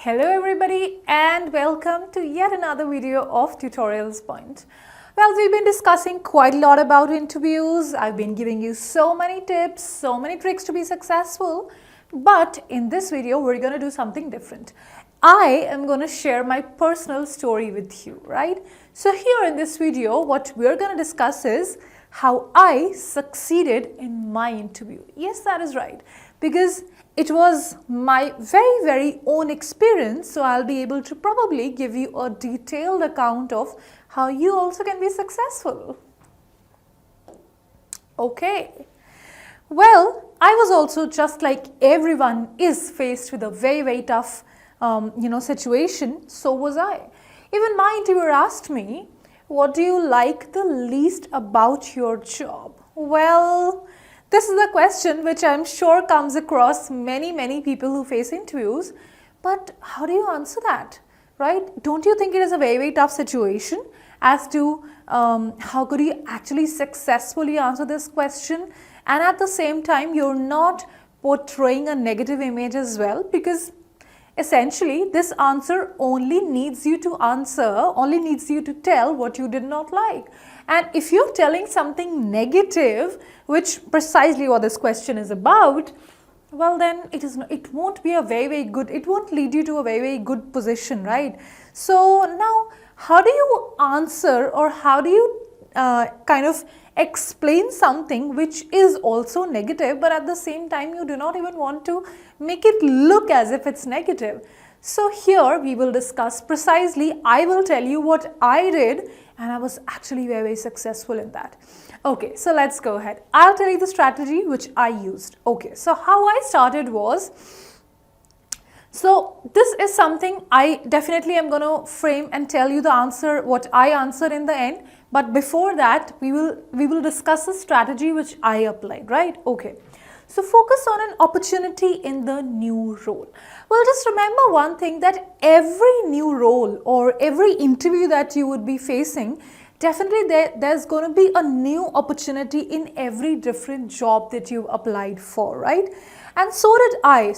Hello everybody and welcome to yet another video of Tutorials Point. Well, we've been discussing quite a lot about interviews. I've been giving you so many tips, so many tricks to be successful. But in this video, we're going to do something different. I am going to share my personal story with you, right? So here in this video, what we're going to discuss is how I succeeded in my interview. Yes, that is right. Because it was my very own experience, so I'll be able to probably give you a detailed account of how you also can be successful. Okay. Well, I was also, just like everyone is faced with a very tough situation, so was I. Even my interviewer asked me, what do you like the least about your job? Well, this is a question which I'm sure comes across many people who face interviews. But how do you answer that, right? Don't you think it is a very tough situation as to how could you actually successfully answer this question? And at the same time, you're not portraying a negative image as well, because essentially this answer only needs you to tell what you did not like. And if you're telling something negative, which precisely what this question is about, well then it won't be a very good, it won't lead you to a very good position, right? So now, how do you answer, or how do you kind of explain something which is also negative, but at the same time you do not even want to make it look as if it's negative? So here we will discuss precisely, I will tell you what I did, and I was actually very successful in that. Okay, so let's go ahead. I'll tell you the strategy which I used. Okay, so how I started was, so this is something I definitely am going to frame and tell you the answer, what I answered in the end. But before that, we will discuss the strategy which I applied, right? Okay. So focus on an opportunity in the new role. Well, just remember one thing, that every new role or every interview that you would be facing, definitely there's going to be a new opportunity in every different job that you applied for, right? And so did I.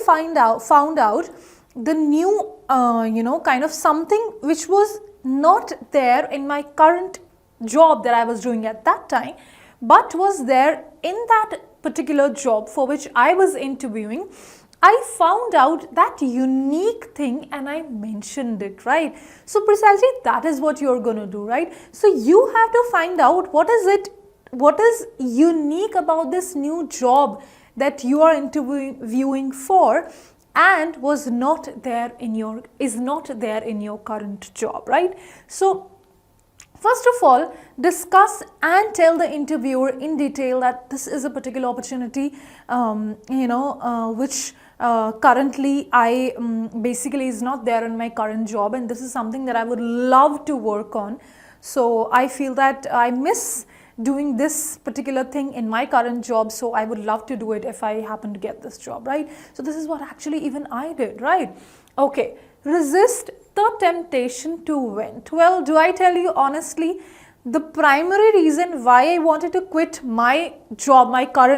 Found out the new, kind of something which was not there in my current job that I was doing at that time, but was there in that particular job for which I was interviewing. I found out that unique thing and I mentioned it, right? So precisely that is what you're going to do, right? So you have to find out what is unique about this new job that you are interviewing for and is not there in your current job, right? So first of all, discuss and tell the interviewer in detail that this is a particular opportunity, which currently I basically is not there in my current job, and this is something that I would love to work on. So I feel that I miss doing this particular thing in my current job, so I would love to do it if I happen to get this job, right? So this is what actually even I did, right? Okay, resist the temptation to vent. Well, do I tell you honestly, the primary reason why I wanted to quit my job,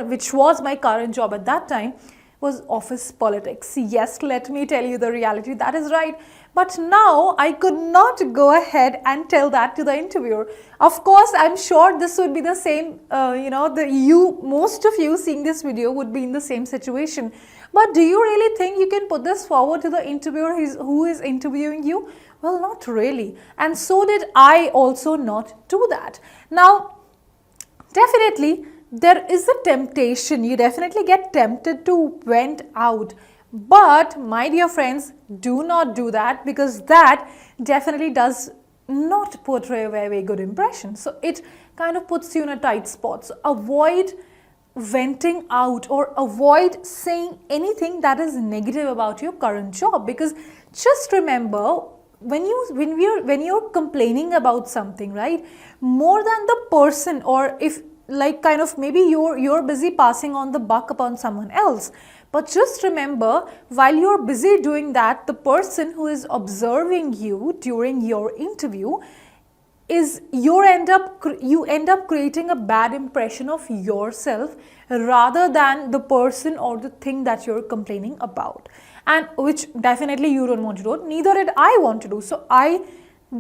which was my current job at that time, was office politics. Yes, let me tell you the reality, that is right. But now I could not go ahead and tell that to the interviewer. Of course, I'm sure this would be the same, most of you seeing this video would be in the same situation. But do you really think you can put this forward to the interviewer who is interviewing you? Well, not really. And so did I also not do that. Now, definitely, there is a temptation. You definitely get tempted to vent out. But my dear friends, do not do that, because that definitely does not portray a very good impression. So it kind of puts you in a tight spot. So avoid venting out or avoid saying anything that is negative about your current job, because just remember, when you're complaining about something, right, more than the person, or if like kind of maybe you're busy passing on the buck upon someone else, but just remember, while you're busy doing that, the person who is observing you during your interview is you end up creating a bad impression of yourself rather than the person or the thing that you're complaining about. and which definitely you don't want to do, neither did I want to do. So I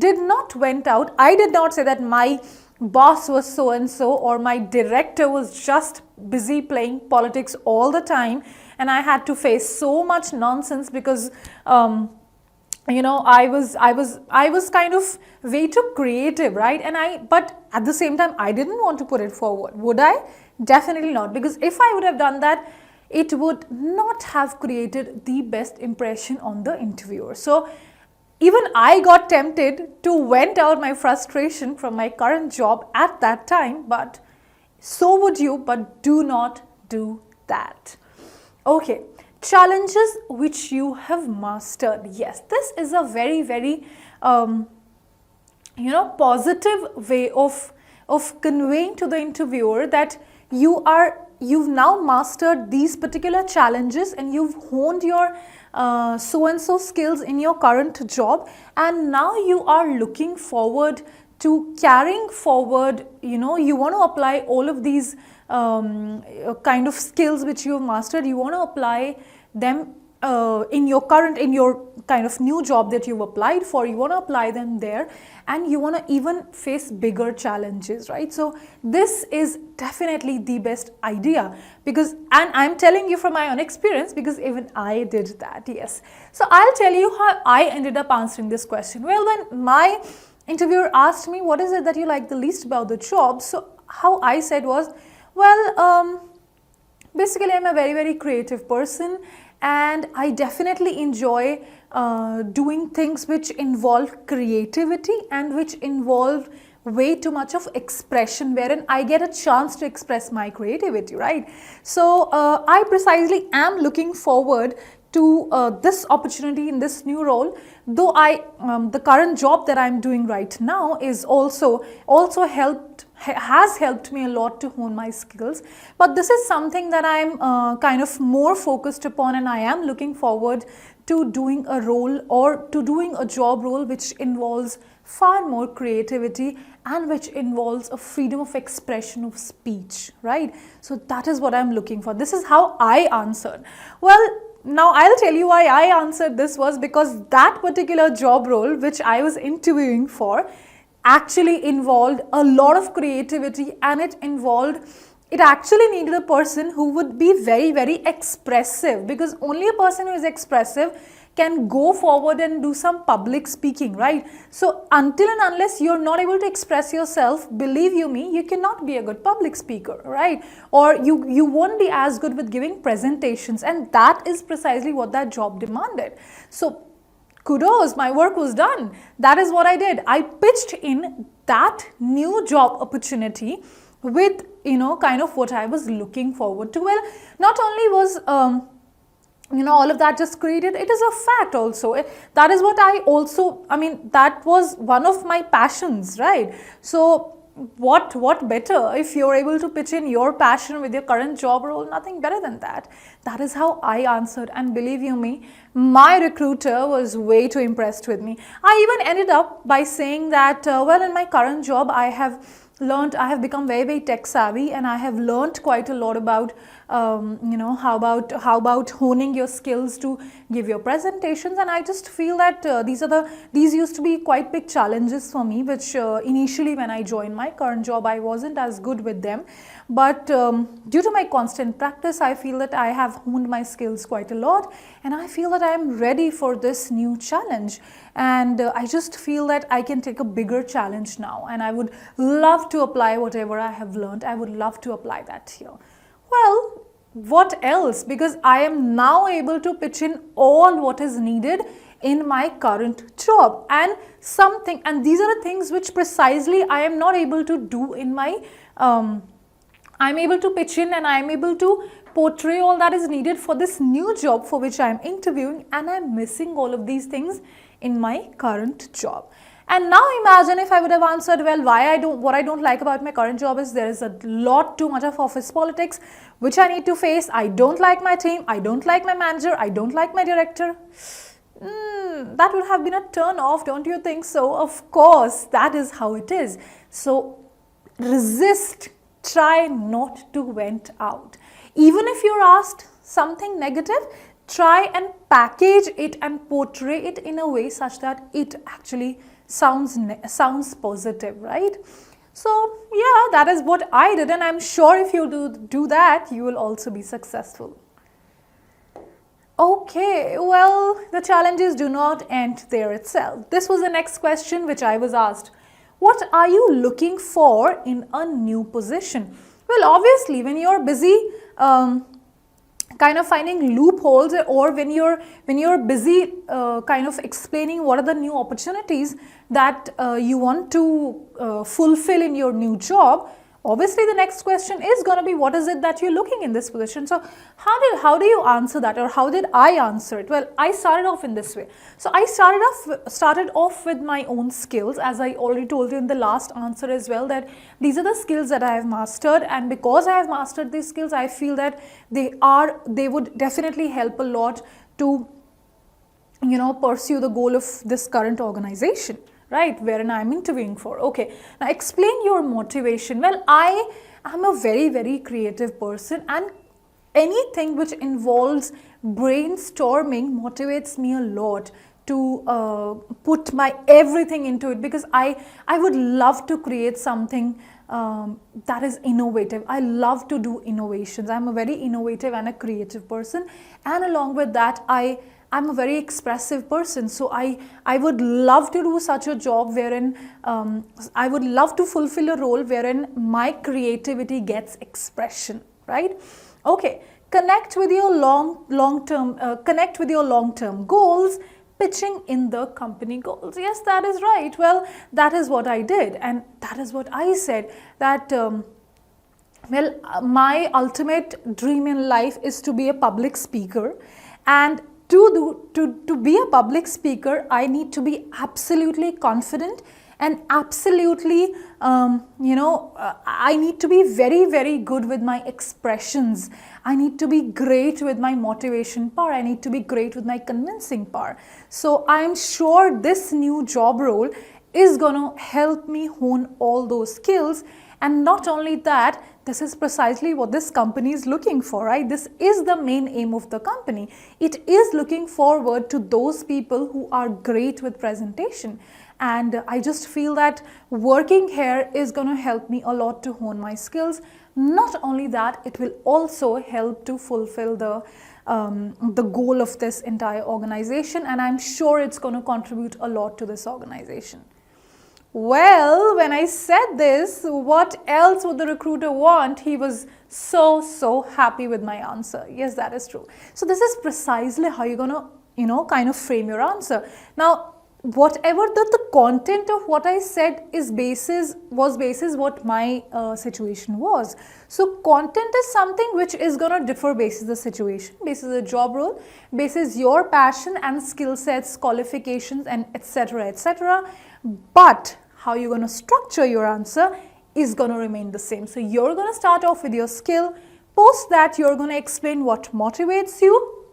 did not went out. I did not say that my boss was so and so, or my director was just busy playing politics all the time and I had to face so much nonsense because I was kind of way too creative, right? But at the same time, I didn't want to put it forward. Would I? Definitely not, because if I would have done that, it would not have created the best impression on the interviewer. So even I got tempted to vent out my frustration from my current job at that time, but so would you, but do not do that. Okay, challenges which you have mastered. Yes, this is a very, very positive way of conveying to the interviewer that you've now mastered these particular challenges and you've honed your so and so skills in your current job, and now you are looking forward to carrying forward, you want to apply all of these kind of skills which you have mastered, you want to apply them in your kind of new job that you've applied for, you want to apply them there, and you want to even face bigger challenges, right? So this is definitely the best idea, because, and I'm telling you from my own experience, because even I did that. Yes. So I'll tell you how I ended up answering this question. Well, when my interviewer asked me, what is it that you like the least about the job? So how I said was, well, basically I'm a very, very creative person, and I definitely enjoy doing things which involve creativity and which involve way too much of expression, wherein I get a chance to express my creativity, right? So I precisely am looking forward to this opportunity in this new role, though the current job that I'm doing right now is also has helped me a lot to hone my skills, but this is something that I'm kind of more focused upon, and I am looking forward to doing a role or to doing a job role which involves far more creativity and which involves a freedom of expression of speech, right? So that is what I'm looking for. This is how I answered. Well, now I'll tell you why I answered this was because that particular job role which I was interviewing for actually involved a lot of creativity, and it actually needed a person who would be very, very expressive, because only a person who is expressive can go forward and do some public speaking, right? So until and unless you're not able to express yourself, believe you me, you cannot be a good public speaker, right? Or you won't be as good with giving presentations, and that is precisely what that job demanded. So kudos, my work was done. That is what I did. I pitched in that new job opportunity with, kind of what I was looking forward to. Well, not only was, all of that just created, it is a fact also. That is what that was one of my passions, right? So what better if you're able to pitch in your passion with your current job role? Nothing better than that. That is how I answered, and believe you me, my recruiter was way too impressed with me. I even ended up by saying that, well, in my current job I have become very, very tech savvy, and I have learned quite a lot about how about honing your skills to give your presentations, and I just feel that these used to be quite big challenges for me, which initially when I joined my current job I wasn't as good with them, but due to my constant practice I feel that I have honed my skills quite a lot, and I feel that I am ready for this new challenge, and I just feel that I can take a bigger challenge now, and I would love to apply whatever I have learned. I would love to apply that here. Well, what else? Because I am now able to pitch in all what is needed in my current job, and these are the things which precisely I am not able to do in my I'm able to pitch in and I'm able to portray all that is needed for this new job for which I am interviewing, and I'm missing all of these things in my current job. And now imagine if I would have answered, well, what I don't like about my current job is there is a lot too much of office politics which I need to face. I don't like my team, I don't like my manager, I don't like my director. That would have been a turn off, don't you think so? Of course, that is how it is. So resist, try not to vent out. Even if you're asked something negative, try and package it and portray it in a way such that it actually sounds positive, right? So yeah, that is what I did, and I'm sure if you do that, you will also be successful. Okay, well, the challenges do not end there itself. This was the next question which I was asked. What are you looking for in a new position? Well, obviously, when you're busy kind of finding loopholes, or when you're busy kind of explaining what are the new opportunities that you want to fulfill in your new job, obviously the next question is going to be, what is it that you're looking in this position? So how do you answer that, or how did I answer it? Well, I started off in this way. So I started off with my own skills, as I already told you in the last answer as well, that these are the skills that I have mastered, and because I have mastered these skills, I feel that they would definitely help a lot to, you know, pursue the goal of this current organization, right, wherein I am interviewing for. Okay, now explain your motivation. Well, I am a very creative person, and anything which involves brainstorming motivates me a lot to put my everything into it, because I would love to create something that is innovative. I love to do innovations. I'm a very innovative and a creative person, and along with that, I'm a very expressive person, so I would love to do such a job wherein I would love to fulfill a role wherein my creativity gets expression, right? Okay, connect with your long-term goals, pitching in the company goals. Yes, that is right. Well, that is what I did, and that is what I said, that well, my ultimate dream in life is to be a public speaker, and to be a public speaker, I need to be absolutely confident and absolutely, I need to be very good with my expressions. I need to be great with my motivation power. I need to be great with my convincing power. So I am sure this new job role is going to help me hone all those skills. And not only that, this is precisely what this company is looking for, right? This is the main aim of the company. It is looking forward to those people who are great with presentation. And I just feel that working here is going to help me a lot to hone my skills. Not only that, it will also help to fulfill the goal of this entire organization, and I'm sure it's going to contribute a lot to this organization. Well, when I said this, what else would the recruiter want? He was so happy with my answer. Yes, that is true. So this is precisely how you're going to, kind of frame your answer. Now, whatever the content of what I said was basis what my situation was. So content is something which is going to differ basis the situation, basis the job role, basis your passion and skill sets, qualifications, and etc. But how you're going to structure your answer is going to remain the same. So you're going to start off with your skill. Post that, you're going to explain what motivates you.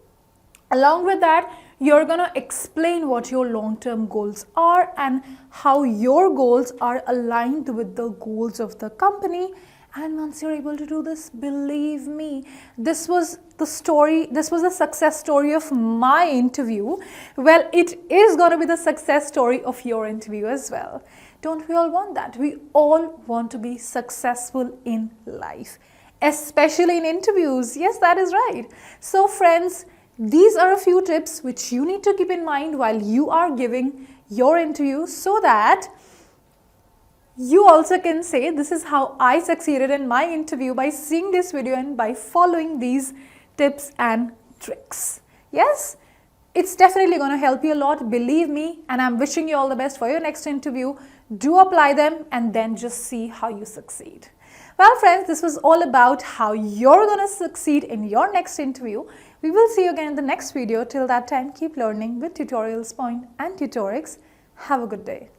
Along with that, you're going to explain what your long-term goals are and how your goals are aligned with the goals of the company. And once you're able to do this, believe me, this was the success story of my interview. Well, it is going to be the success story of your interview as well. Don't we all want that? We all want to be successful in life, especially in interviews. Yes, that is right. So friends, these are a few tips which you need to keep in mind while you are giving your interview, so that you also can say, this is how I succeeded in my interview, by seeing this video and by following these tips and tricks. Yes, it's definitely going to help you a lot, believe me, and I'm wishing you all the best for your next interview. Do apply them and then just see how you succeed. Well friends, this was all about how you're going to succeed in your next interview. We will see you again in the next video. Till that time, keep learning with Tutorials Point and Tutorix. Have a good day.